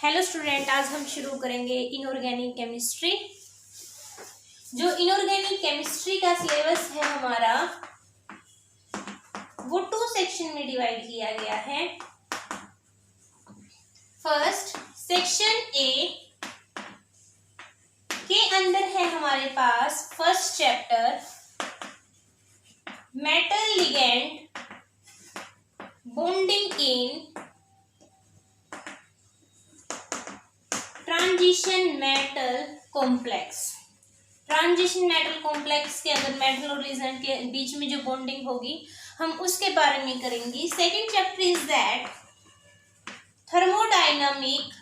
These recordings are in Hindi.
हेलो स्टूडेंट, आज हम शुरू करेंगे इनऑर्गेनिक केमिस्ट्री। जो इनऑर्गेनिक केमिस्ट्री का सिलेबस है हमारा वो 2 सेक्शन में डिवाइड किया गया है। फर्स्ट सेक्शन ए के अंदर है हमारे पास first chapter metal ligand bonding in transition metal complex. Transition metal complex के अंदर मेटल और लिगेंड के बीच में जो बॉन्डिंग होगी हम उसके बारे में करेंगे। Second chapter is that thermodynamic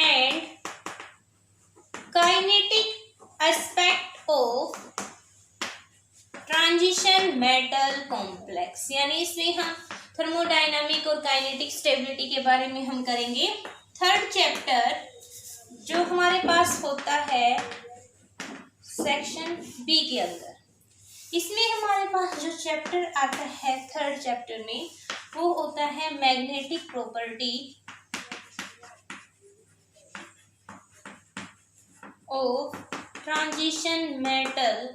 and kinetic aspect of transition metal complex, यानी इसमें हम थर्मोडायनामिक और काइनेटिक स्टेबिलिटी के बारे में हम करेंगे। थर्ड चैप्टर जो हमारे पास होता है सेक्शन बी के अंदर, इसमें हमारे पास जो चैप्टर आता है थर्ड चैप्टर में वो होता है magnetic property of transition metal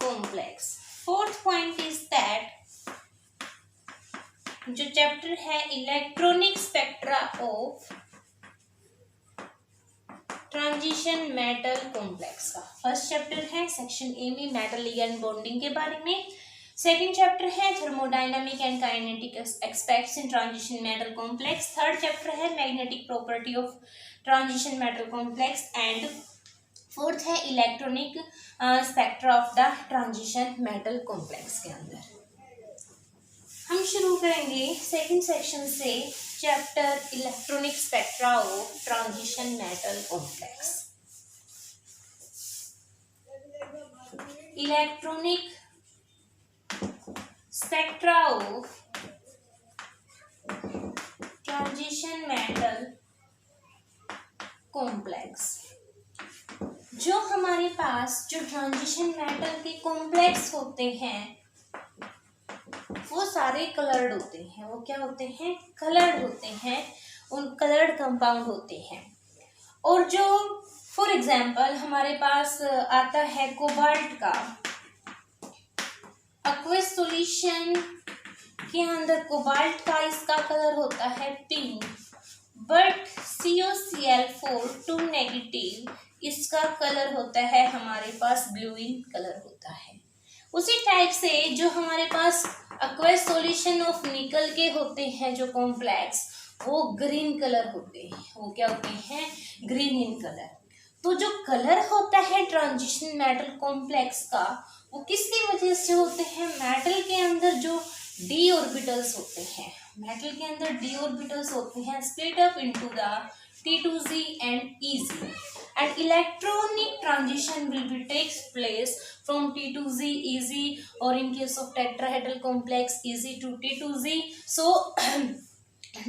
complex. Fourth point is that जो चैप्टर है electronic spectra of transition metal complex का। फर्स्ट चैप्टर है सेक्शन ए में मेटल लिगेंड बॉन्डिंग के बारे में। सेकंड चैप्टर है thermodynamic and kinetic aspects in transition metal complex. Third chapter है magnetic property of transition metal complex and fourth है electronic spectra of the transition metal complex के अंदर। हम शुरू करेंगे सेकंड सेक्शन से chapter electronic spectra of transition metal complex. Electronic spectra of transition metal complex. जो हमारे पास जो ट्रांजिशन मेटल के कॉम्प्लेक्स होते हैं वो सारे कलर्ड होते हैं। वो क्या होते हैं? कलर्ड होते हैं। उन कलर्ड कंपाउंड होते हैं। और जो फॉर एग्जांपल हमारे पास आता है कोबाल्ट का एक्वस सॉल्यूशन के अंदर कोबाल्ट का इसका कलर होता है पिंक, बट COCl4 2 नेगेटिव इसका कलर होता है हमारे पास ब्लू इन कलर होता है। उसी टाइप से जो हमारे पास एक्वस सॉल्यूशन ऑफ निकल के होते हैं जो कॉम्प्लेक्स वो ग्रीन कलर होते हैं। वो क्या होते हैं? Green in colour. तो जो कलर होता है ट्रांजिशन मेटल कॉम्प्लेक्स का वो किसकी वजह से होते हैं? मेटल के अंदर जो डी ऑर्बिटल्स होते हैं, मेटल के अंदर डी ऑर्बिटल्स होते हैं split up into the T2Z and EZ, and electronic transition will be takes place from T2Z EZ or in case of tetrahedral complex EZ to T2Z. So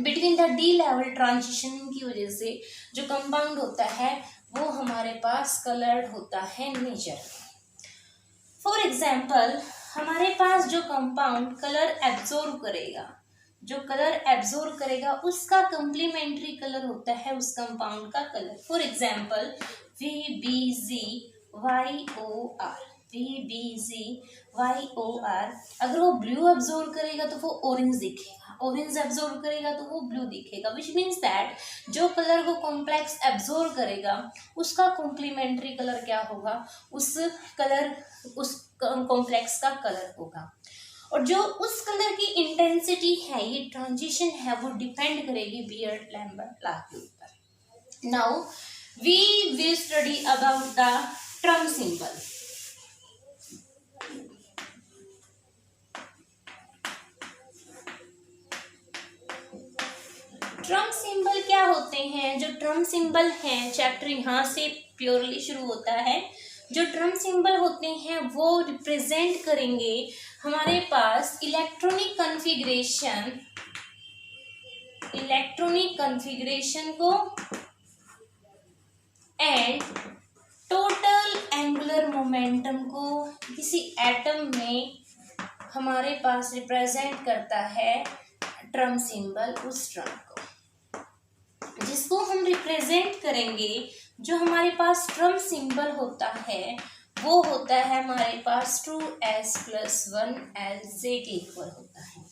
between the D level transition की वजह से जो कंपाउंड होता है वो हमारे पास कलर्ड होता है नेचर। फॉर एग्जाम्पल हमारे पास जो कंपाउंड कलर एब्जॉर्ब करेगा, जो कलर एब्जॉर्ब करेगा उसका कंप्लीमेंट्री कलर होता है उस कंपाउंड का colour. For example VBZYOR, VBZYOR अगर वो ब्लू एब्जॉर्ब करेगा तो वो ऑरेंज दिखेगा, ऑरेंज एब्जॉर्ब करेगा तो वो ब्लू दिखेगा, विच मीन्स दैट जो कलर वो कॉम्प्लेक्स एब्जॉर्ब करेगा उसका कॉम्प्लीमेंट्री कलर क्या होगा? उस कॉम्प्लेक्स का कलर होगा। और जो उस कलर की इंटेंसिटी है, ये ट्रांजिशन है, वो डिपेंड करेगी बियर्ड-लैम्बर्ट लॉ के ऊपर। Now we will study about the term symbol. Term symbol क्या होते हैं? जो ट्रम सिंबल हैं, चैप्टर यहाँ से प्योरली शुरू होता है। जो ट्रम सिंबल होते हैं वो रिप्रेजेंट करेंगे हमारे पास इलेक्ट्रॉनिक कन्फिग्रेशन को एंड टोटल एंगुलर मोमेंटम को किसी एटम में हमारे पास रिप्रेजेंट करता है ट्रम सिंबल उस ट्रम को जिसको हम रिप्रेजेंट करेंगे। जो हमारे पास ट्रम सिंबल होता है वो होता है हमारे पास 2s + 1l जे के इक्वल होता है।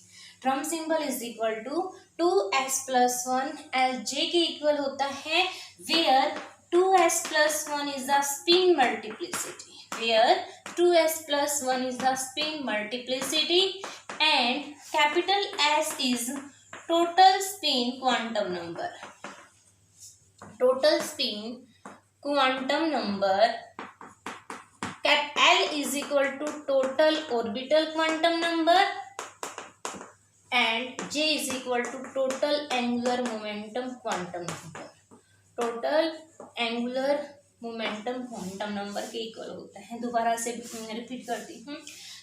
Term symbol is equal to 2s + 1l J के इक्वल होता है, where 2s + 1 is the spin multiplicity, where 2s + 1 is the spin multiplicity and capital S is total spin quantum number. Total spin quantum number. Cap L is equal to total orbital quantum number and J is equal to total angular momentum quantum number. Total angular momentum quantum number के इक्वल होता है। दोबारा से रिपीट करती हूँ,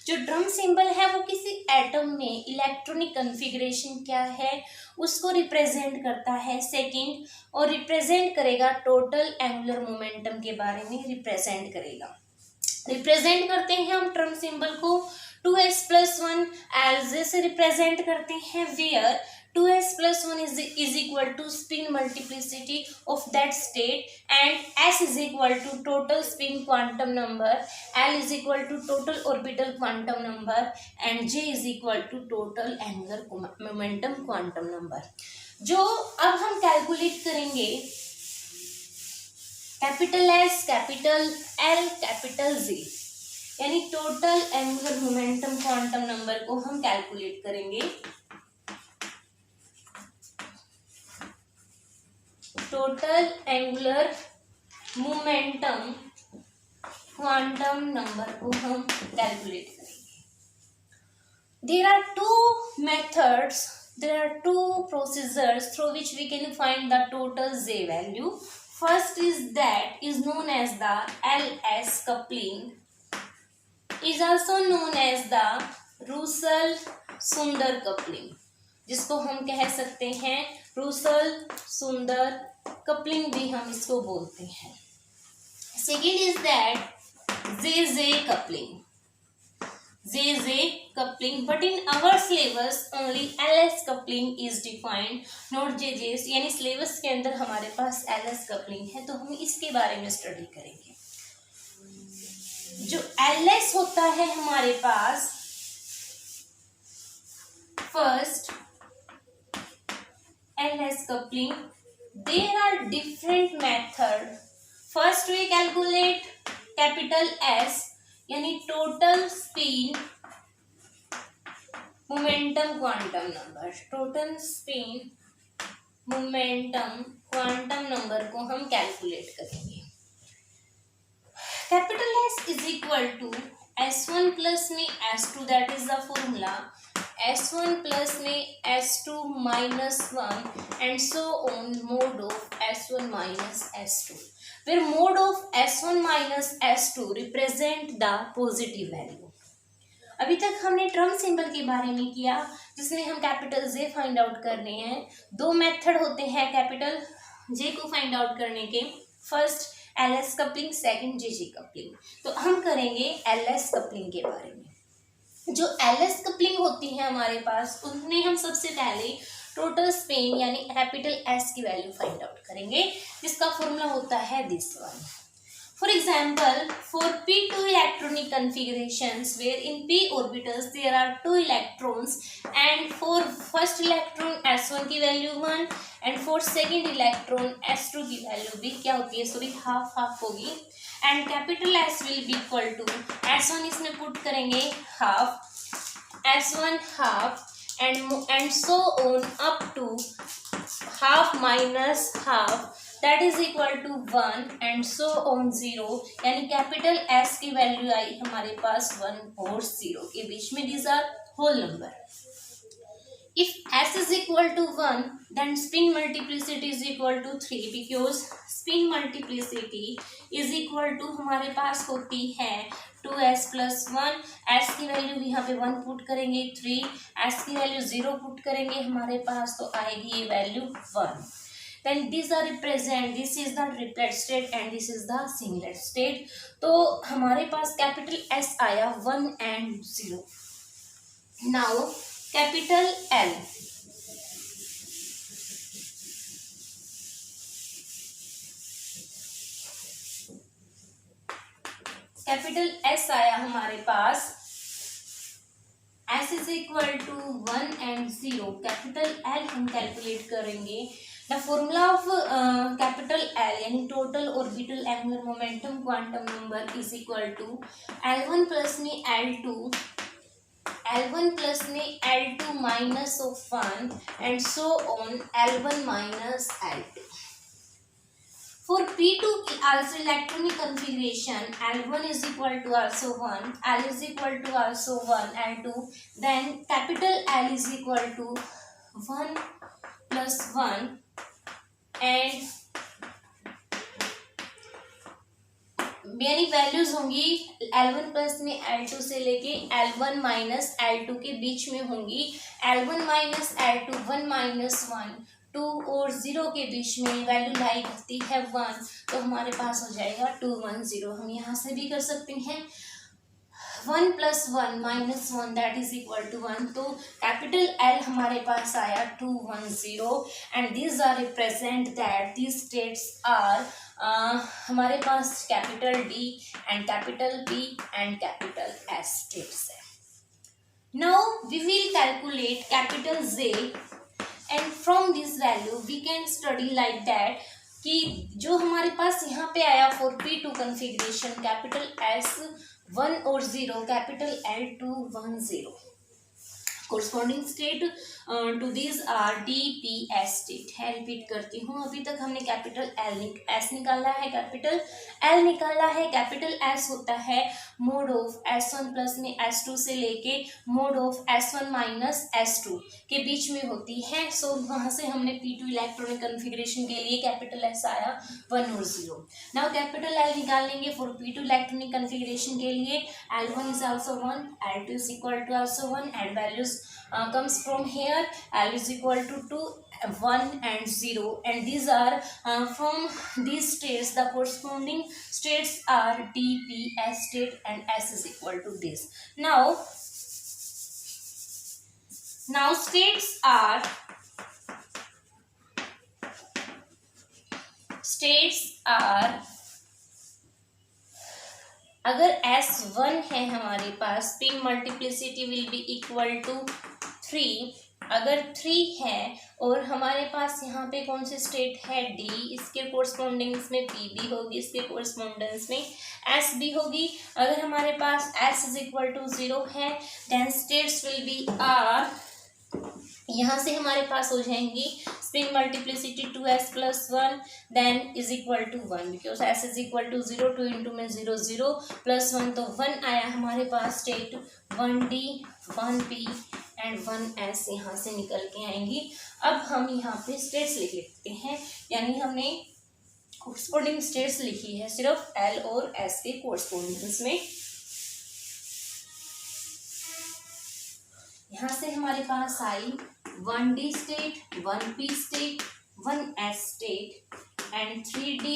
जो ड्रम सिंबल है वो किसी एटम में इलेक्ट्रॉनिक कन्फिग्रेशन क्या है उसको रिप्रेजेंट करता है सेकंड, और रिप्रेजेंट करेगा टोटल एंगुलर मोमेंटम के बारे में रिप्रेजेंट करेगा। रिप्रेजेंट करते हैं हम ट्रम सिंबल को 2s + 1l से रिप्रेजेंट करते हैं, where 2s + 1 is equal to spin multiplicity of that state and s is equal to total spin quantum number, l is equal to total orbital quantum number and j is equal to total angular momentum quantum number। जो अब हम कैलकुलेट करेंगे capital S, capital L, capital Z, यानी total angular momentum quantum number को हम कैलकुलेट करेंगे। Total angular momentum quantum number को हम कैलकुलेट करेंगे। There are two methods, there are two procedures through which we can find the total Z value. First is that is known as the LS coupling, is also known as the Russell-Sundar coupling, जिसको हम कह सकते हैं रूसल-सुंदर कपलिंग भी हम इसको बोलते हैं। Second is that ZZ coupling, ZZ coupling, but in our syllabus only LS coupling is defined, not JJ's, यानी syllabus के अंदर हमारे पास LS coupling है, तो हम इसके बारे में स्टडी करेंगे। जो LS होता है हमारे पास, first LS coupling, there are different method. First we calculate capital S, यानी total spin momentum quantum number, total spin momentum quantum number को हम कैलकुलेट करेंगे। Capital S is equal to S1 plus में S2, that is the formula, S1 plus में S2 minus 1 and so on mod of S1 minus S2, where mode of S1 minus S2 represent the positive value। अभी तक हमने ट्रम सिंबल के बारे में किया जिसमें हम कैपिटल J फाइंड आउट करने हैं। दो मेथड होते हैं कैपिटल J को फाइंड आउट करने के, first LS coupling, second JJ coupling. तो हम करेंगे LS कपलिंग के बारे में। जो LS कपलिंग होती है हमारे पास, उनमें हम सबसे पहले टोटल स्पिन यानी कैपिटल S की वैल्यू फाइंड आउट करेंगे, जिसका फॉर्मूला होता है this one. For example, for p2 electronic configurations where in p orbitals there are 2 electrons and for first electron S1 की value 1 and for second electron S2 की वैल्यू भी क्या होती है, सॉरी हाफ हाफ होगी, and capital S will be equal to S1 इसमें पुट करेंगे half, S1 half and so on up to half minus half, that is equal to 1 and so on 0, यानी कैपिटल S की वैल्यू आई हमारे पास 1 और 0 के बीच में, these are whole number। If S is equal to 1 then spin multiplicity is equal to 3, because spin multiplicity is equal to हमारे पास होती है 2s + 1, s की वैल्यू यहाँ पे 1 पुट करेंगे 3, s की वैल्यू 0 पुट करेंगे हमारे पास, तो आएगी ये value 1। Then these are represent, this is the triplet state and this is the singlet state। तो हमारे पास कैपिटल S आया 1 and 0। Now capital L, capital S आया हमारे पास, S is equal to 1 and 0, capital L हम कैलकुलेट करेंगे। The formula of capital L यानी total orbital angular momentum quantum number is equal to L1 plus में L1 प्लस में L2 minus of 1 and so on L1 minus L2। For P2 also electronic configuration, L1 is equal to also 1, L is equal to also 1, L2, then capital L is equal to 1 plus 1 and यानी वैल्यूज होंगी L1 प्लस में L2 से लेके L1 माइनस L2 के बीच में होंगी। L1 माइनस L2 1 माइनस 1 2 और 0 के बीच में वैल्यू लाई करती है 1, तो हमारे पास हो जाएगा 2 1 0। हम यहाँ से भी कर सकते हैं 1 plus 1 minus 1 that is equal to 1, तो कैपिटल L हमारे पास आया 2 1 0 and these are represent that these states are हमारे पास capital D and capital P and capital S states है। Now we will calculate capital Z and from this value we can study like that कि जो हमारे पास यहाँ पे आया for P2 configuration capital S 1 और 0, capital L2 1 0, corresponding state to this are D P S state है। रिपीट करती हूँ, अभी तक हमने कैपिटल S निकाला है, कैपिटल L निकाला है, कैपिटल S होता है मोड ऑफ S1 प्लस में S2 से लेके mode of S1 minus S2 के बीच में होती है। सो वहाँ से हमने P2 इलेक्ट्रॉनिक कन्फिग्रेशन के लिए कैपिटल S आया 1 और 0। नाउ कैपिटल L निकाल लेंगे फॉर P2 इलेक्ट्रॉनिक कन्फिग्रेशन के लिए L1 is also 1, L2 is equal to also 1 and values comes from here L is equal to 2 1 and 0 and these are from these states the corresponding states are D P S state and S is equal to this. Now states are अगर S1 है हमारे पास spin multiplicity will be equal to 3, अगर 3 है और हमारे पास यहाँ पे कौन सी स्टेट है D, इसके कोरस्पॉन्डिंग्स में P भी होगी, इसके कोरस्पॉन्डेंस में S भी होगी। अगर हमारे पास S इज इक्वल टू 0 है then states will be R, यहाँ से हमारे पास हो जाएंगी spin multiplicity 2S plus 1 then is equal to 1 because S is equal to 0, 2 into में 0 0 प्लस 1 तो 1 आया हमारे पास state 1D 1P and 1S यहाँ से निकल के आएंगी। अब हम यहाँ पे स्टेट्स लिख लेते हैं, यानी हमने कोरस्पॉन्डिंग स्टेट्स लिखी है सिर्फ L और S के कोरस्पॉन्डेंस में। यहाँ से हमारे पास आई 1D state 1P state 1S state and 3D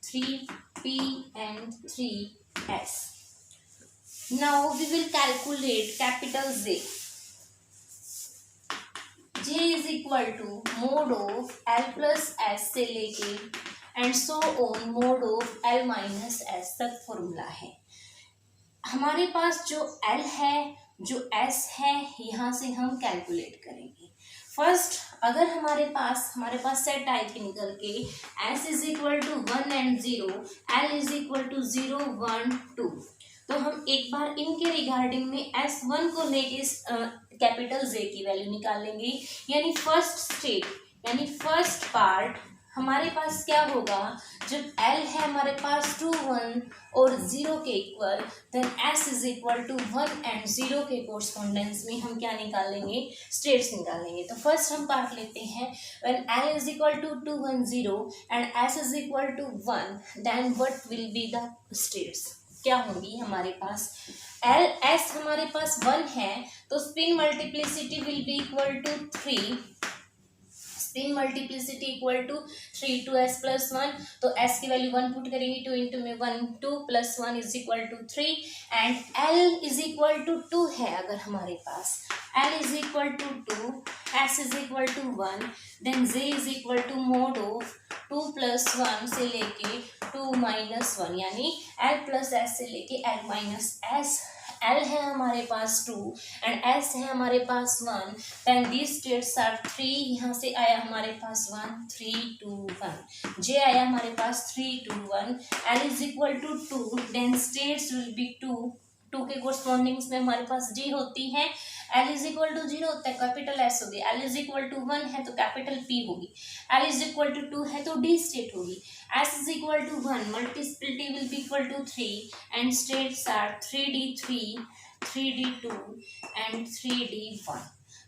3P and 3S। Now we will calculate capital Z is equal to mod of L plus S से लेके and so on mod of L minus S तक फॉर्मूला है। हमारे पास जो L है जो S है यहाँ से हम कैलकुलेट करेंगे। फर्स्ट अगर हमारे पास सेट आए थे निकल के S is equal to 1 and 0, L is equal to 0 1 2, तो हम एक बार इनके रिगार्डिंग में S1 को लेके कैपिटल Z की वैल्यू निकाल लेंगे, यानी फर्स्ट स्टेट यानी फर्स्ट पार्ट हमारे पास क्या होगा, जब L है हमारे पास 2 1 और 0 के equal then S is equal to 1 and 0 के कोरस्पॉन्डेंस में हम क्या निकालेंगे, स्टेट्स निकालेंगे। तो फर्स्ट हम पार्ट लेते हैं when L is equal to 2 1 0 and S is equal to 1 then what will be the states, क्या होंगी हमारे पास L S हमारे पास 1 है तो spin multiplicity will be equal to 3, spin multiplicity equal to 3 2S plus 1, तो S की वैल्यू 1 पुट करेंगे 2 इंटू में 1 2 plus 1 is equal to 3 and L is equal to 2 है अगर हमारे पास L is equal to 2 S is equal to 1 then Z is equal to mod of 2+1 से लेके 2-1, यानी L+S से लेके L-S। L है हमारे पास 2 एंड S है हमारे पास 1, देन दीज स्टेट्स आर 3। यहाँ से आया हमारे पास 1, 3, 2, 1। J आया हमारे पास 3, 2, 1। L is equal to 2, then states will be 2 के कोरस्पॉन्डिंग्स में हमारे पास J होती है। L इज इक्वल टू 0 होता है, कैपिटल S होगी। L इज इक्वल टू 1 है तो कैपिटल P होगी। L इज इक्वल टू 2 है तो D स्टेट होगी। S is equal to 1, multiplicity will be equal to 3 and states are 3D3, 3D2 and 3D1।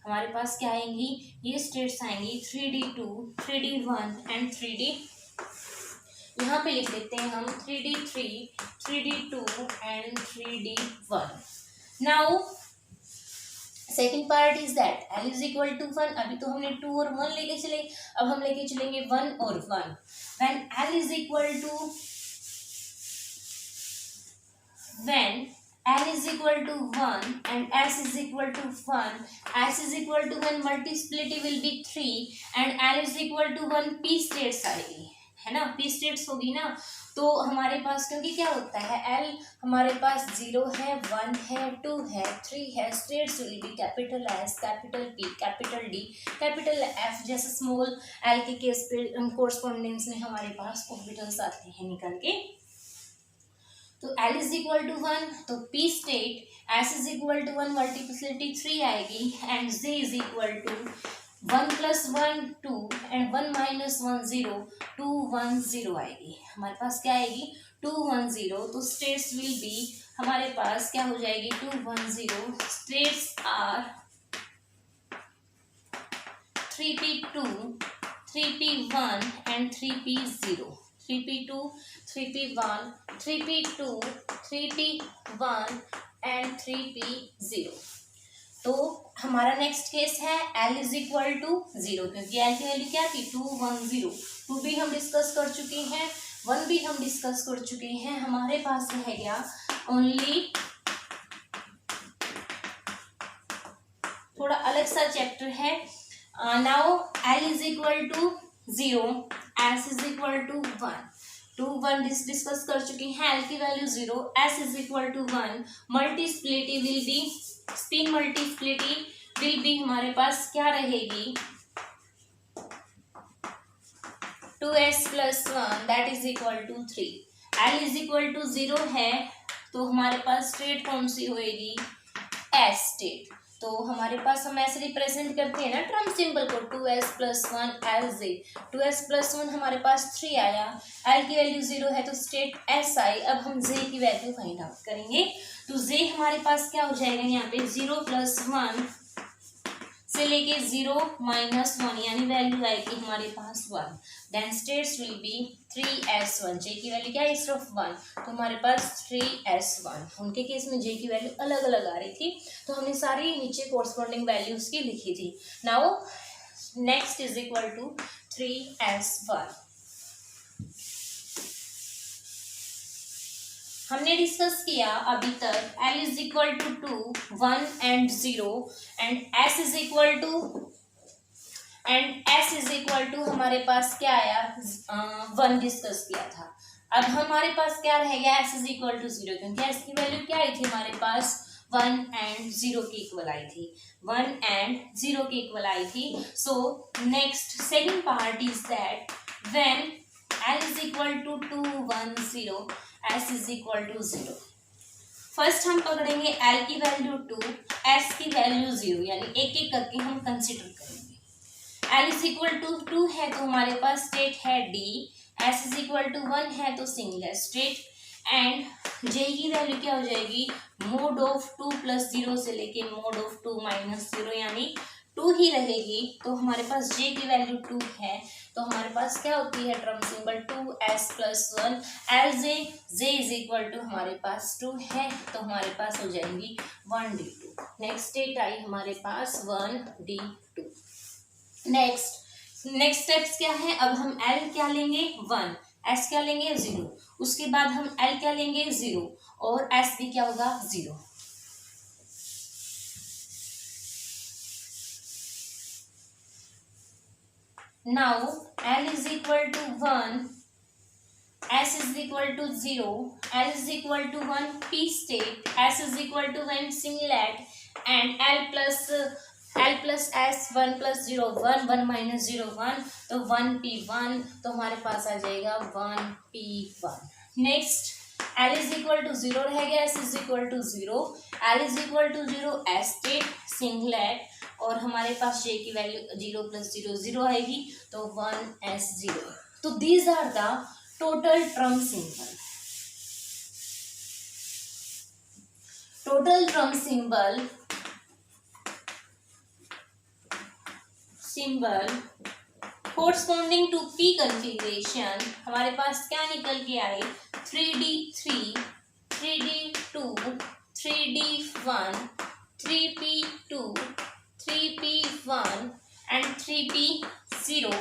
हमारे पास क्या आएंगी, ये स्टेट्स आएंगी 3D2, 3D1 एंड 3D, यहाँ पे लिख देते हैं हम 3D3, 3D2 and 3D1। Now second part is that L is equal to 1। अभी तो हमने 2 और 1 लेके चले, अब हम लेके चलेंगे 1 और 1। when L is equal to 1 and S is equal to 1, S is equal to 1, multiplicity will be 3 and L is equal to 1, P states आएगी, है ना, P states होगी ना। तो हमारे पास क्योंकि क्या होता है, L हमारे पास 0 है, 1 है, 2 है, 3 है, states will B capital S, capital P, capital D, capital F। जैसे स्मॉल L के केस पे कोरस्पॉन्डेंस में हमारे पास ऑर्बिटल्स आते हैं निकल के। तो L इज इक्वल टू 1, तो P state, S is equal to 1, multiplicity 3 आएगी and J is equal to 1 + 1 2 एंड 1 - 1 0, 2 1 0 आएगी। हमारे पास क्या आएगी, 2 1 0। तो स्टेट्स विल बी हमारे पास क्या हो जाएगी, 2 1 0। States are 3p2, 3p1 and 3p0, 3p2, 3p1, 3p2, 3p1 and 3p0। तो हमारा नेक्स्ट केस है L इज इक्वल टू 0, क्योंकि L की वैल्यू क्या थी, 2 1 0। 2 भी हम डिस्कस कर चुके हैं, 1 भी हम डिस्कस कर चुके हैं। हमारे पास रह गया ओनली थोड़ा अलग सा चैप्टर है। Now L is equal to 0, S is equal to 1, 2 1 discuss कर चुके हैं। L की value 0, S is equal to 1, multiplicity will be, spin multiplicity will be हमारे पास क्या रहेगी, 2s + 1 that is equal to 3। L is equal to 0 है तो हमारे पास स्टेट कौन सी होएगी, S स्टेट। तो हमारे पास हम ऐसे रिप्रेजेंट करते हैं ना ट्रम्प सिंबल को, 2s + 1 LJ। 2s + 1 हमारे पास 3 आया, L की वैल्यू 0 है तो स्टेट S आई। अब हम J की वैल्यू फाइंड आउट करेंगे। तो J हमारे पास क्या हो जाएगा, यहाँ पे 0 + 1 से लेके 0 - 1, यानी वैल्यू आएगी हमारे पास 1। Then states will be 3s1, J की वैल्यू क्या है, सिर्फ 1, तो हमारे पास 3s1। उनके केस में J की वैल्यू अलग अलग आ रही थी, तो हमने सारी नीचे कोरस्पॉन्डिंग वैल्यूज की लिखी थी। Now next is equal to 3s1। हमने डिस्कस किया अभी तक L is equal to 2, 1 and 0 and S is equal to हमारे पास क्या आया, 1 डिस्कस किया था। अब हमारे पास क्या रह गया, S इज इक्वल टू 0, क्योंकि S की वैल्यू क्या आई थी हमारे पास, 1 एंड 0 के इक्वल आई थी, 1 एंड 0 के इक्वल आई थी। So next second part is that when L is equal to 2 1 0, S is equal to 0। First हम पकड़ेंगे L की वैल्यू 2, S की वैल्यू 0, यानी एक एक करके हम कंसिडर करेंगे। L इज इक्वल टू 2 है तो हमारे पास स्टेट है D, S is equal to 1 है तो सिंगुलर स्टेट, एंड J की वैल्यू क्या हो जाएगी, मोड ऑफ 2 + 0 से लेके मोड ऑफ 2 - 0, यानी 2 ही रहेगी। तो हमारे पास J की वैल्यू 2 है तो हमारे पास क्या होती है, term symbol 2s + 1 LJ। J is equal to हमारे पास 2 है तो हमारे पास हो जाएंगी 1D2। नेक्स्ट स्टेट आई हमारे पास 1D2। नेक्स्ट स्टेप्स क्या है, अब हम L क्या लेंगे, 1, S क्या लेंगे, 0, उसके बाद हम L क्या लेंगे, 0, और S भी क्या होगा, 0। Now L is equal to 1, S is equal to 0, L is equal to 1 P state, S is equal to 1 singlet, and L plus S 1 plus 0 1 1 minus 0 1, तो 1p1, तो हमारे पास आ जाएगा 1p1। नेक्स्ट L इज इक्वल टू 0 रहेगा, S is equal to 0, L is equal to 0 S state singlet, और हमारे पास J की वैल्यू 0 प्लस 0 0 आएगी, तो 1s0। तो these are the total term symbol. Total term symbol corresponding to P configuration हमारे पास क्या निकल के आए, 3D3, 3D2, 3D1, 3P2, 3P1 and 3P0,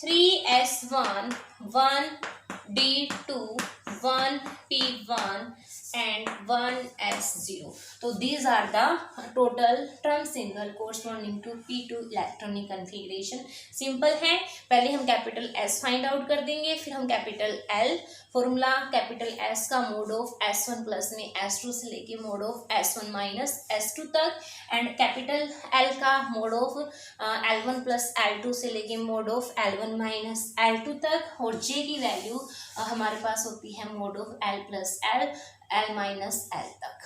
3S1, 1D2, 1P1 and 1S0। तो these are the total term symbol corresponding to P2 electronic configuration. Simple है, पहले हम कैपिटल S फाइंड आउट कर देंगे, फिर हम capital L formula capital S का मोड ऑफ S1 प्लस में S2 से लेके mode of S1 minus S2 तक, एंड कैपिटल L का mode of L1 plus L2 से लेके mode of L1 minus L2 तक, और J की वैल्यू हमारे पास होती है mode of L plus L minus L तक।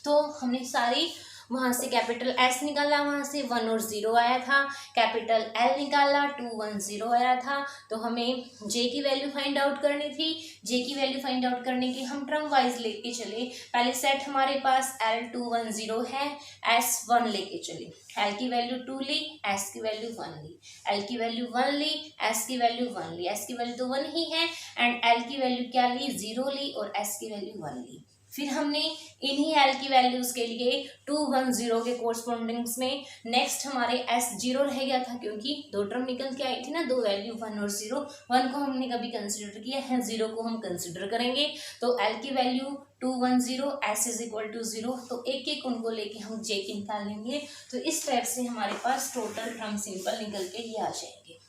तो हमने सारी वहाँ से कैपिटल S निकाला, वहाँ से 1 और 0 आया था, कैपिटल L निकाला 2 1 0 आया था, तो हमें J की वैल्यू फाइंड आउट करनी थी। J की वैल्यू फाइंड आउट करने के हम टर्म वाइज लेके चले, पहले सेट हमारे पास L 2 1 0 है, S 1 लेके चले, L की वैल्यू 2 ली, S की वैल्यू 1 ली, L की वैल्यू 1 ली, S की वैल्यू 1 ली, S की वैल्यू तो 1 ही है, एंड L की वैल्यू क्या ली, 0 ली, और S की वैल्यू 1 ली। फिर हमने इन्हीं L की वैल्यूज के लिए 2 1 0 के कोरस्पॉन्डिंग्स में नेक्स्ट हमारे S 0 रह गया था, क्योंकि दो टर्म निकल के आई थी ना, दो वैल्यू 1 और 0, 1 को हमने कभी कंसिडर किया है, 0 को हम कंसिडर करेंगे। तो L की value 2 1 0, S is equal to 0, तो एक एक उनको लेके हम J की निकाल लेंगे। तो इस टाइप से हमारे पास टोटल टर्म सिंबल निकल के ये आ जाएंगे।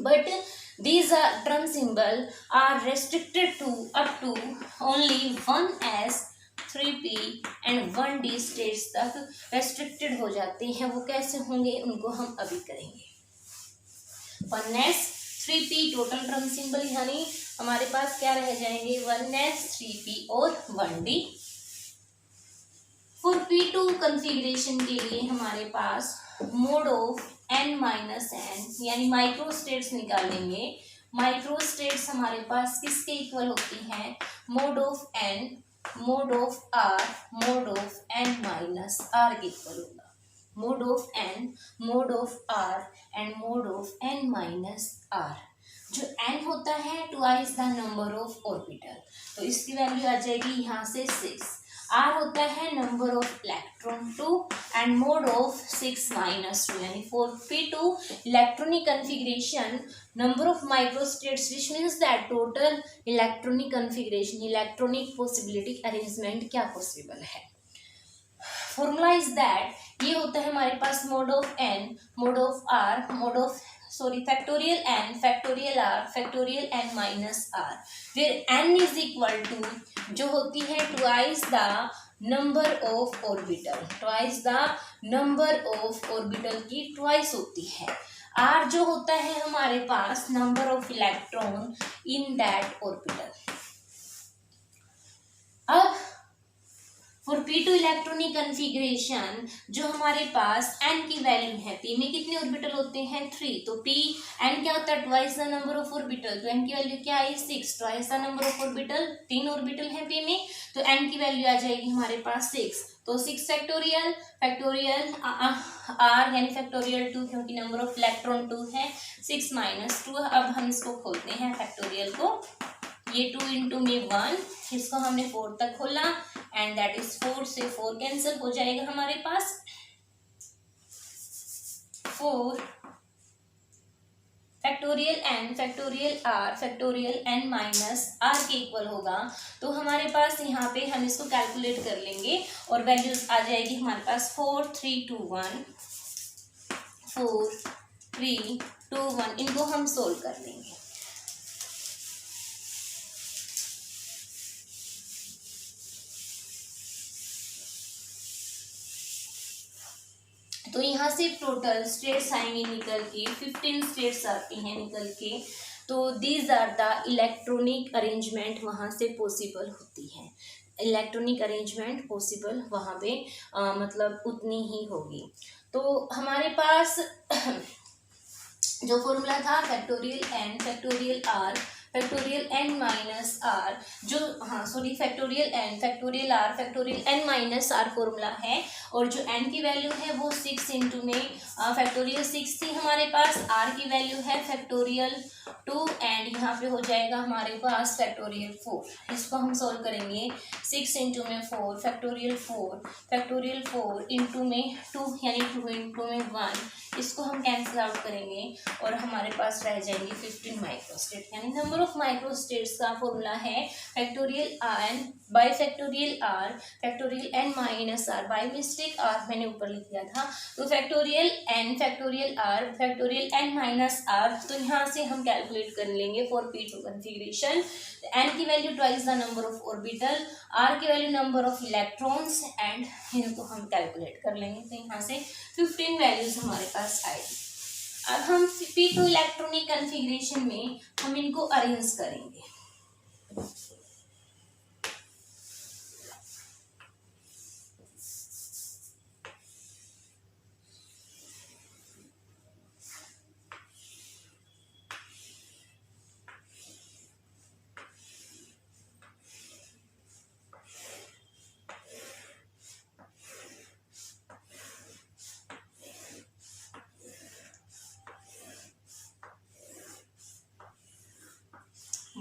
But these term symbol are restricted to up to only 1S, 3P and 1D states तक restricted हो जाते हैं। वो कैसे होंगे उनको हम अभी करेंगे। 1S 3P total term symbol, यानी हमारे पास क्या रह जाएंगे, 1S 3P और 1D। फॉर P2 कन्फिग्रेशन के लिए हमारे पास mod of n minus n यानी माइक्रो स्टेट्स निकालेंगे। माइक्रो स्टेट्स हमारे पास किसके इक्वल होती हैं, mod of n, mod of r, mod of n minus r के इक्वल होगा। Mod of n, mod of r and mod of n minus r। जो n होता है twice the number of orbital, तो इसकी वैल्यू आ जाएगी यहाँ से 6। R होता है number of electron 2 and mod of 6 minus 2, यानी 4p2 electronic configuration number of microstates which means that total electronic configuration electronic possibility arrangement क्या पॉसिबल है। फॉर्मूला इज दैट ये होता है हमारे पास mod of n, mod of r, mod of factorial n, factorial r, factorial n minus r, फिर n इज इक्वल टू जो होती है twice the number of orbital, twice the number of orbital की ट्वाइस होती है। r जो होता है हमारे पास number of electron in that orbital. अब फॉर P2 इलेक्ट्रॉनिक कन्फिग्रेशन जो हमारे पास n की वैल्यू है, P में कितने ऑर्बिटल होते हैं 3, तो P n क्या होता है twice the number of orbital, तो n की वैल्यू क्या है 6, twice the number of orbital, 3 orbital है P में, तो n की वैल्यू आ जाएगी हमारे पास 6, तो 6 फैक्टोरियल, फैक्टोरियल r यानी फैक्टोरियल 2 क्योंकि नंबर ऑफ इलेक्ट्रॉन 2 है, 6 माइनस 2। अब हम इसको खोलते हैं फैक्टोरियल को, ये 2 इंटू में 1, इसको हमने 4 तक खोला एंड दैट इज 4 से 4 कैंसिल हो जाएगा हमारे पास, 4 factorial n factorial r factorial n minus r के इक्वल होगा। तो हमारे पास यहाँ पे हम इसको कैलकुलेट कर लेंगे और वैल्यूज आ जाएगी हमारे पास 4 3 2 1, 4 3 2 1, इनको हम सोल्व कर लेंगे। तो यहाँ से टोटल स्टेट्स आएंगे निकल के, 15 स्टेट्स आती हैं निकल के। तो these are the electronic arrangement वहाँ से पॉसिबल होती है। इलेक्ट्रॉनिक अरेंजमेंट पॉसिबल वहाँ पे मतलब उतनी ही होगी। तो हमारे पास जो फॉर्मूला था factorial n factorial r factorial n minus r, जो factorial n factorial r factorial n minus r formula है। और जो एन की वैल्यू है वो 6 इंटू में फैक्टोरियल 6 थी हमारे पास, आर की वैल्यू है फैक्टोरियल 2 एंड यहाँ पे हो जाएगा हमारे पास फैक्टोरियल 4। इसको हम सॉल्व करेंगे, 6 इंटू में 4 फैक्टोरियल 4 इंटू में 2 यानी 2 इंटू में 1, इसको हम कैंसिल आउट करेंगे और हमारे पास रह जाएंगे 15 माइक्रोस्टेट। यानी नंबर ऑफ माइक्रोस्टेट्स का फॉर्मूला है factorial n by factorial r factorial n minus r, by mistake r मैंने ऊपर लिख दिया था। तो factorial n factorial r factorial n minus r, तो यहाँ से हम कैलकुलेट कर लेंगे फॉर P2 कन्फिग्रेशन। एन की value twice the number of orbital, r की value number of electrons and इनको हम कैलकुलेट कर लेंगे। तो यहाँ से 15 वैल्यूज हमारे पास आएगी। अब हम P2 इलेक्ट्रॉनिक कन्फिग्रेशन में हम इनको अरेंज करेंगे।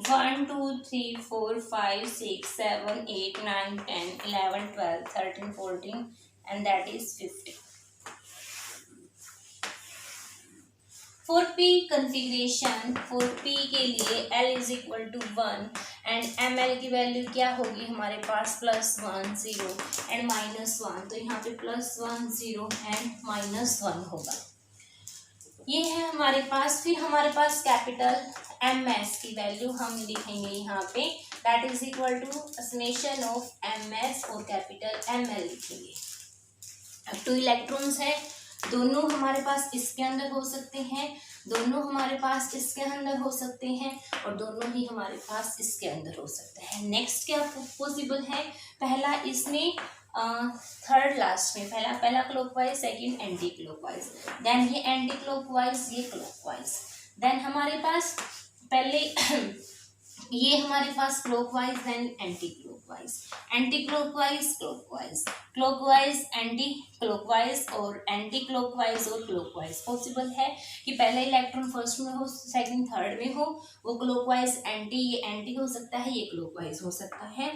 1 2 3 4 5 6 7 8 9 10 11 12 13 14 and that is 15. For P configuration, for P के लिए L is equal to 1 and ML की वैल्यू क्या होगी हमारे पास +1 0 and -1, तो यहाँ पे +1 0 and -1 होगा। ये है हमारे पास। फिर हमारे पास कैपिटल MS की वैल्यू हम लिखेंगे यहाँ पे, that is equal to summation of MS और कैपिटल ML लिखेंगे। अब 2 इलेक्ट्रॉन्स है, दोनों हमारे पास इसके अंदर हो सकते हैं, दोनों हमारे पास इसके अंदर हो सकते हैं और दोनों ही हमारे पास इसके अंदर हो सकते हैं। नेक्स्ट क्या पॉसिबल है, पहला इसमें थर्ड लास्ट में, पहला clockwise second anticlockwise, then ये एंटी क्लॉकवाइज ये क्लॉकवाइज, देन हमारे पास पहले ये हमारे पास clockwise then anticlockwise, anticlockwise clockwise, clockwise anticlockwise और एंटी क्लॉकवाइज और क्लॉकवाइज। पॉसिबल है कि पहला इलेक्ट्रॉन फर्स्ट में हो सेकंड थर्ड में हो, वो क्लॉकवाइज एंटी, ये एंटी हो सकता है ये क्लॉकवाइज हो सकता है।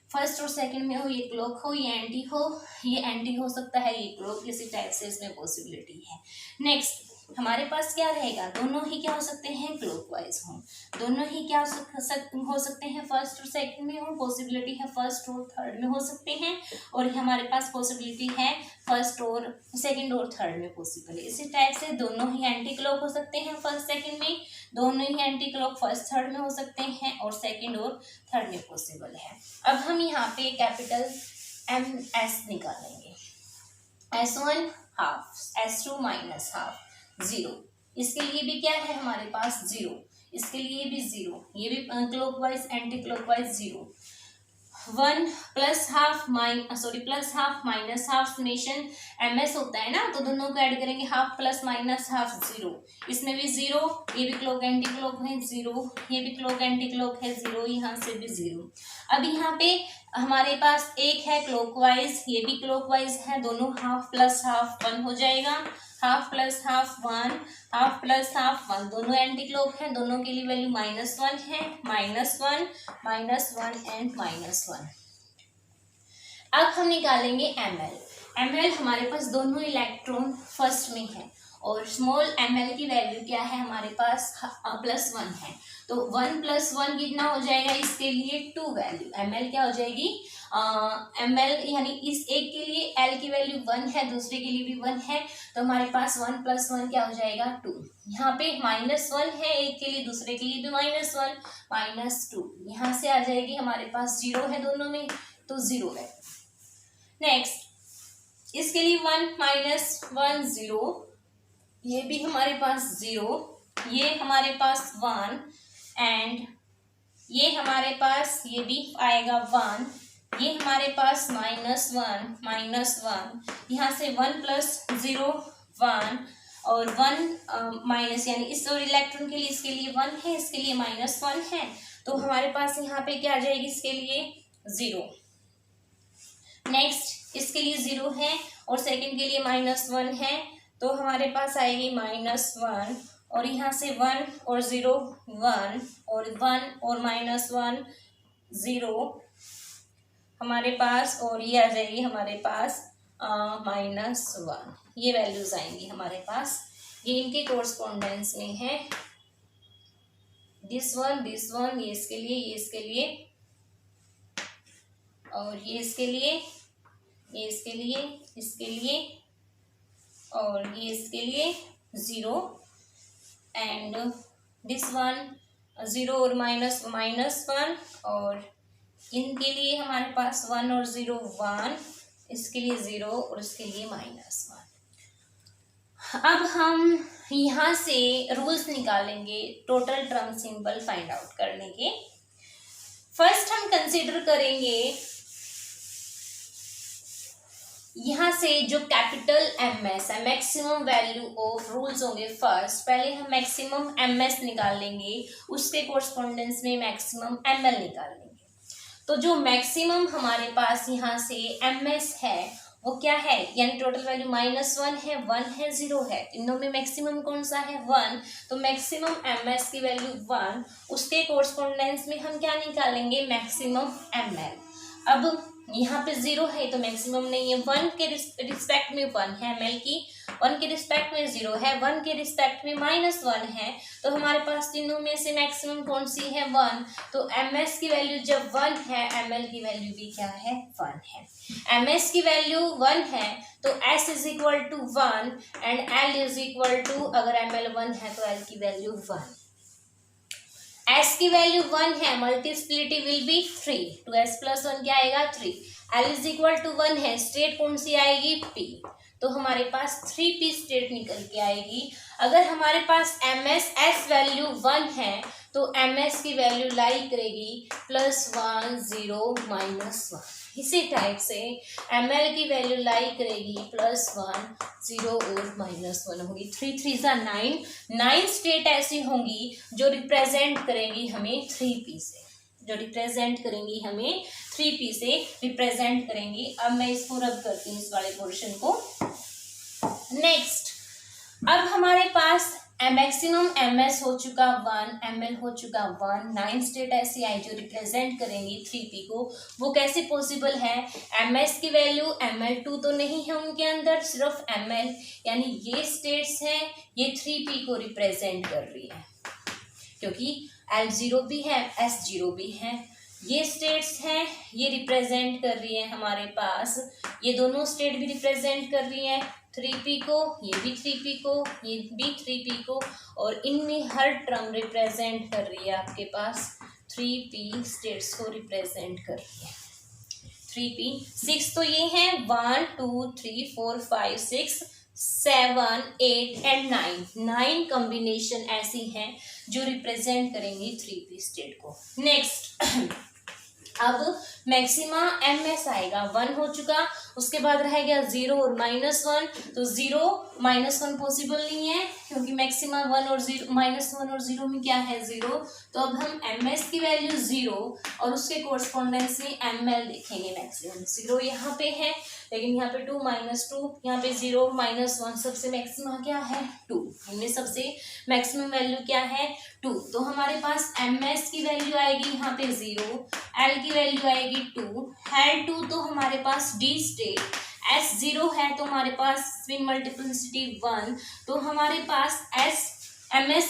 फर्स्ट और सेकंड में हो ये क्लॉक हो ये एंटी हो, ये एंटी हो सकता है ये क्लॉक, इसी टाइप से इसमें पॉसिबिलिटी है। नेक्स्ट हमारे पास क्या रहेगा, दोनों ही क्या हो सकते हैं क्लॉकवाइज हो, दोनों ही क्या हो सकते हैं फर्स्ट और सेकंड में हो, पॉसिबिलिटी है फर्स्ट और थर्ड में हो सकते हैं, और हमारे पास पॉसिबिलिटी है फर्स्ट और सेकंड और थर्ड में पॉसिबल है। इसी टाइप से दोनों ही एंटी क्लॉक हो सकते हैं फर्स्ट सेकंड में, दोनों ही एंटी क्लॉक फर्स्ट थर्ड में हो सकते हैं और सेकंड और थर्ड में पॉसिबल है। अब हम यहाँ पे कैपिटल MS निकालेंगे, S1 half, S2 minus half, 0, इसके लिए भी क्या है हमारे पास 0, इसके लिए भी 0, ये भी clockwise anti clockwise 0, 1 plus half minus half summation MS होता है ना, तो दोनों को ऐड करेंगे, हाफ प्लस माइनस हाफ 0, इसमें भी 0, ये भी क्लॉक एंटी क्लॉक है 0, ये भी क्लॉक एंटी क्लॉक है 0, यहाँ से भी 0। अब यहाँ पे हमारे पास एक है क्लॉकवाइज, ये भी क्लॉकवाइज है, दोनों हाफ प्लस हाफ 1 हो जाएगा, half plus half 1, half plus half 1, दोनों एंटी क्लॉक है, दोनों के लिए वैल्यू -1 है, -1 एंड -1। अब हम निकालेंगे ML। ML हमारे पास दोनों इलेक्ट्रॉन फर्स्ट में है और स्मॉल ml की वैल्यू क्या है हमारे पास +1 है। तो 1 + 1 कितना हो जाएगा, इसके लिए 2 वैल्यू ml क्या हो जाएगी ml, यानी इस एक के लिए l की वैल्यू 1 है, दूसरे के लिए भी 1 है, तो हमारे पास 1 + 1 क्या हो जाएगा 2। यहाँ पे -1 है एक के लिए, दूसरे के लिए भी -1 -2, यहाँ से आ जाएगी हमारे पास 0 है दोनों में, तो 0 है। नेक्स्ट इसके लिए 1 -1 0, ये भी हमारे पास 0, ये हमारे पास 1 एंड ये हमारे पास ये भी आएगा 1, ये हमारे पास -1 यहाँ से 1 + 0 1 और 1 माइनस, यानी इस और इलेक्ट्रॉन के लिए इसके लिए 1 है, इसके लिए -1 है, तो हमारे पास यहाँ पे क्या आ जाएगी इसके लिए 0। नेक्स्ट इसके लिए 0 है और सेकंड के लिए -1 है, तो हमारे पास आएगी -1 और यहाँ से 1 और 0 1 और 1 और -1 0 हमारे पास, और ये आ जाएगी हमारे पास -1, ये वैल्यूज आएंगी हमारे पास, ये इनके कोरस्पोंडेंस में है। दिस वन ये इसके लिए, ये इसके लिए, और ये इसके लिए, ये इसके लिए, इसके लिए और ये इसके लिए 0 एंड दिस वन 0 और -1 और इनके लिए हमारे पास 1 और 0 1, इसके लिए 0 और इसके लिए -1। अब हम यहाँ से रूल्स निकालेंगे total term symbol find out करने के। फर्स्ट हम कंसीडर करेंगे यहाँ से जो कैपिटल MS है, मैक्सिमम वैल्यू ऑफ रूल्स होंगे। फर्स्ट पहले हम मैक्सिमम MS निकाल लेंगे, उसके कोरस्पोंडेंस में मैक्सिमम ML निकाल लेंगे। तो जो मैक्सिमम हमारे पास यहाँ से MS है वो क्या है, यानी टोटल वैल्यू -1 है, 1 है, 0 है, इनों में मैक्सिमम कौन सा है 1, तो मैक्सिमम MS की वैल्यू 1, उसके कोरस्पोंडेंस में हम क्या निकालेंगे मैक्सिमम ML। अब यहाँ पे 0 है तो मैक्सिमम नहीं है, 1 के रिस्पेक्ट में 1 है ML की, 1 के रिस्पेक्ट में 0 है, 1 के रिस्पेक्ट में -1 है, तो हमारे पास तीनों में से मैक्सिमम कौन सी है 1, तो MS की वैल्यू जब 1 है ML की वैल्यू भी क्या है 1 है। MS की वैल्यू 1 है तो S = 1 एंड L = अगर ML 1 है तो L की वैल्यू 1। S की वैल्यू 1 है, मल्टीप्लिसिटी विल बी 3, 2S + 1 क्या आएगा 3। L = 1 है, स्टेट कौन सी आएगी P, तो हमारे पास 3P स्टेट निकल के आएगी। अगर हमारे पास S वैल्यू 1 है तो MS की वैल्यू लाई करेगी +1 0 -1। इसी टाइप से ML की वैल्यू लाई करेगी +1 0 और -1 होगी। 3 3 9 स्टेट ऐसी होंगी जो रिप्रेजेंट करेंगी हमें 3P से, जो रिप्रेजेंट करेंगी हमें 3P से रिप्रेजेंट करेंगी। अब मैं इसको रब करती हूँ इस वाले पोर्शन को। नेक्स्ट अब हमारे पास मैक्सिमम MS हो चुका 1, ML हो चुका 1, 9 स्टेट ऐसी आई जो रिप्रेजेंट करेंगी 3P को। वो कैसे पॉसिबल है, MS की वैल्यू ML2 तो नहीं है उनके अंदर, सिर्फ ML, यानी ये स्टेट्स हैं ये 3P को रिप्रेजेंट कर रही है, क्योंकि L0 भी है S0 भी है, ये स्टेट्स हैं ये रिप्रेजेंट कर रही है हमारे पास, ये दोनों स्टेट भी रिप्रेजेंट कर रही है 3P को, ये भी 3P को, ये भी 3P को, और इनमें हर टर्म रिप्रेजेंट कर रही है आपके पास 3P स्टेट्स को रिप्रेजेंट कर रही है 3P। 6 तो ये हैं 1 2 3 4 5 6 7 8 एंड 9 कॉम्बिनेशन ऐसी हैं जो रिप्रेजेंट करेंगी 3P स्टेट को। नेक्स्ट अब मैक्सिमा MS आएगा, 1 हो चुका, उसके बाद रह गया 0 और -1, तो 0 -1 पॉसिबल नहीं है क्योंकि मैक्सिमा 1 और 0 -1 और 0 में क्या है 0, तो अब हम MS की वैल्यू 0 और उसके कोरस्पोंडेंस में ML देखेंगे। मैक्सिमम 0 यहाँ पे है, लेकिन यहाँ पे 2 -2, यहाँ पे 0 -1, सबसे मैक्सिमा क्या है 2, इनमें सबसे मैक्सिमम वैल्यू क्या है 2, तो हमारे पास MS की वैल्यू आएगी यहाँ पे 0, L की वैल्यू आएगी 2, L2 तो हमारे पास D स्टेट, S 0 है तो हमारे पास स्पिन मल्टीप्लिसिटी 1, तो हमारे पास MS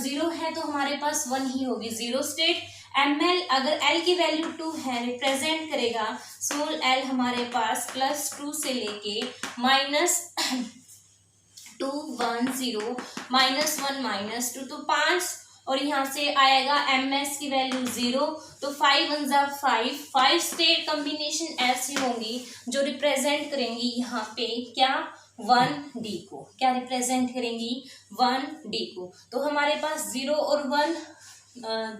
0 है तो हमारे पास 1 ही होगी, जीरो स्टेट। ML अगर L की वैल्यू 2 है, रिप्रेजेंट करेगा स्मॉल l हमारे पास +2 से लेके -2 1 0 -1 -2 तो 5, और यहाँ से आएगा MS की वैल्यू 0, तो 5 1 जा 5 स्टेट कॉम्बिनेशन ऐसी होंगी जो रिप्रेजेंट करेंगी यहाँ पे क्या 1D को, क्या रिप्रेजेंट करेंगी 1D को। तो हमारे पास 0 और 1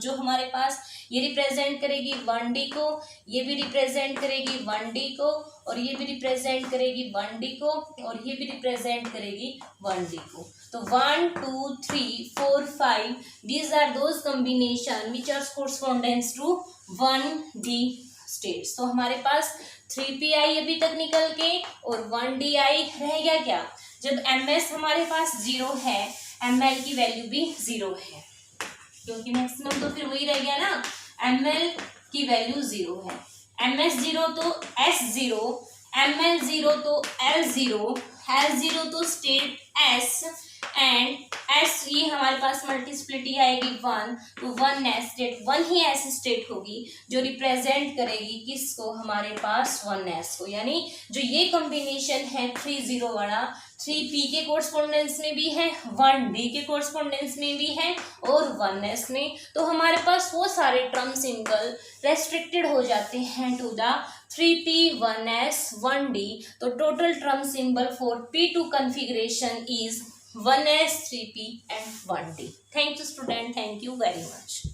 जो हमारे पास ये रिप्रेजेंट करेगी 1D को, ये भी रिप्रेजेंट करेगी 1D को, और ये भी रिप्रेजेंट करेगी 1D को, और ये भी रिप्रेजेंट करेगी 1D को। तो 1 2 3 4 5 these are those combination which are correspondence to 1D states। तो हमारे पास 3p आई अभी तक निकल के, और 1D आई रह गया क्या, जब MS हमारे पास 0 है, ML की वैल्यू भी 0 है, क्योंकि मैक्सिमम तो फिर वही रह गया ना, ML की वैल्यू 0 है, MS 0 तो S 0, ML 0 तो L 0, L 0 तो स्टेट S, एंड S ये हमारे पास मल्टीप्लिसिटी आएगी 1, तो 1S स्टेट 1 ही ऐसी स्टेट होगी जो रिप्रेजेंट करेगी किसको, हमारे पास 1S को। यानी जो ये कॉम्बिनेशन है 3 0 वाला, 3p के कोरस्पोंडेंस में भी है, 1D के कोरस्पोंडेंस में भी है, और 1S में, तो हमारे पास वो सारे टर्म सिंबल रेस्ट्रिक्टेड हो जाते हैं to the 3p 1S 1D। तो total term symbol for P2 configuration is 1S 3p and 1D। Thank you student, thank you very much।